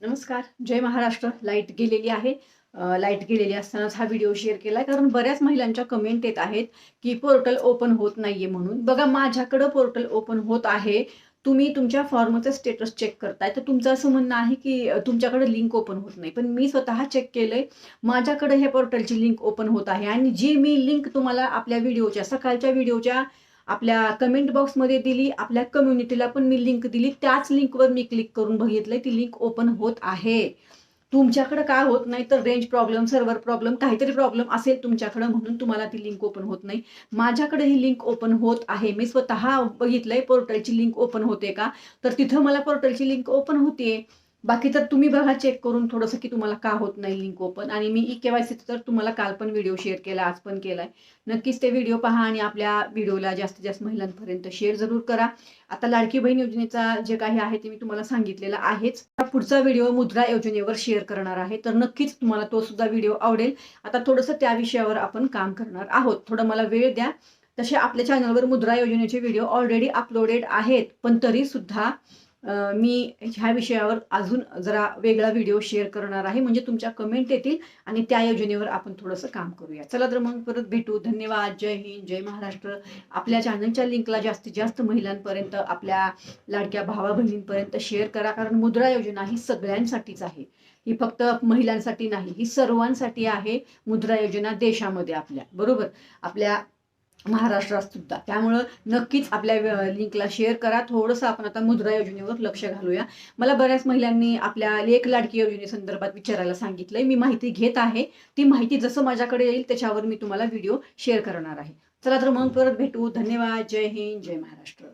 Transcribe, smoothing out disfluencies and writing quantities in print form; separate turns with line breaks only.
नमस्कार. जय महाराष्ट्र. लाईट गेलेली आहे. लाईट गेलेली असतानाच हा व्हिडिओ शेअर केलाय कारण बऱ्याच महिलांच्या कमेंट येत आहेत, की पोर्टल ओपन होत नाहीये म्हणून. बघा माझ्याकडं पोर्टल ओपन होत आहे. तुम्ही तुमच्या फॉर्मचं स्टेटस चेक करताय, तर तुमचं असं म्हणणं आहे, की तुमच्याकडे लिंक ओपन होत नाही. पण मी स्वतः चेक केलंय. माझ्याकडे हे पोर्टलची लिंक ओपन होत आहे आणि जी मी लिंक तुम्हाला आपल्या व्हिडिओच्या सकाळच्या व्हिडिओच्या आपल्या कमेंट बॉक्समध्ये दिली, आपल्या कम्युनिटीला पण मी लिंक दिली. त्याच लिंकवर मी क्लिक करून बघितलंय, ती लिंक ओपन होत आहे. तुमच्याकडे काय होत नाही तर रेंज प्रॉब्लेम, सर्व्हर प्रॉब्लेम, काहीतरी प्रॉब्लेम असेल तुमच्याकडे म्हणून तुम्हाला ती लिंक ओपन होत नाही. माझ्याकडे ही लिंक ओपन होत आहे. मी स्वतः बघितलंय पोर्टलची लिंक ओपन होते का, तर तिथं मला पोर्टलची लिंक ओपन होतीये. बाकी तर तुम्ही बघा चेक करून थोडंसं, की तुम्हाला का होत नाही लिंक ओपन. आणि मी ई-के-वाय-सी तर तुम्हाला काल पण व्हिडिओ शेअर केला, आज पण केलाय. नक्कीच ते व्हिडिओ पहा आणि आपल्या व्हिडिओला जास्तीत जास्त महिलांपर्यंत शेअर जरूर करा. आता लाडकी बहीण योजनेचा जे काही आहे ते मी तुम्हाला सांगितलेलं आहेच. पुढचा व्हिडिओ मुद्रा योजनेवर शेअर करणार आहे, तर नक्कीच तुम्हाला तो सुद्धा व्हिडिओ आवडेल. आता थोडंसं त्या विषयावर आपण काम करणार आहोत. थोडं मला वेळ द्या. तसे आपल्या चॅनलवर मुद्रा योजनेचे व्हिडिओ ऑलरेडी अपलोडेड आहेत, पण तरी सुद्धा मी ह्या विषयावर अजून जरा वेगळा व्हिडिओ शेअर करणार आहे. म्हणजे तुमच्या कमेंट येतील आणि त्या योजनेवर आपण थोडंसं काम करूया. चला तर मग परत भेटू. धन्यवाद. जय हिंद, जय महाराष्ट्र. आपल्या चॅनलच्या लिंकला जास्तीत जास्त महिलांपर्यंत, आपल्या लाडक्या भावा बहिणींपर्यंत शेअर करा. कारण मुद्रा योजना ही सगळ्यांसाठीच आहे. ही फक्त महिलांसाठी नाही, ही सर्वांसाठी आहे. मुद्रा योजना देशामध्ये आपल्या बरोबर, आपल्या महाराष्ट्रात सुद्धा. त्यामुळं नक्कीच आपल्या लिंकला शेअर करा. थोडंसं आपण आता मुद्रा योजनेवर लक्ष घालूया. मला बऱ्याच महिलांनी आपल्या लेक लाडकी योजनेसंदर्भात विचारायला सांगितलंय. मी माहिती घेत आहे. ती माहिती जसं माझ्याकडे येईल त्याच्यावर मी तुम्हाला व्हिडिओ शेअर करणार आहे. चला तर मग परत भेटू. धन्यवाद. जय हिंद, जय महाराष्ट्र.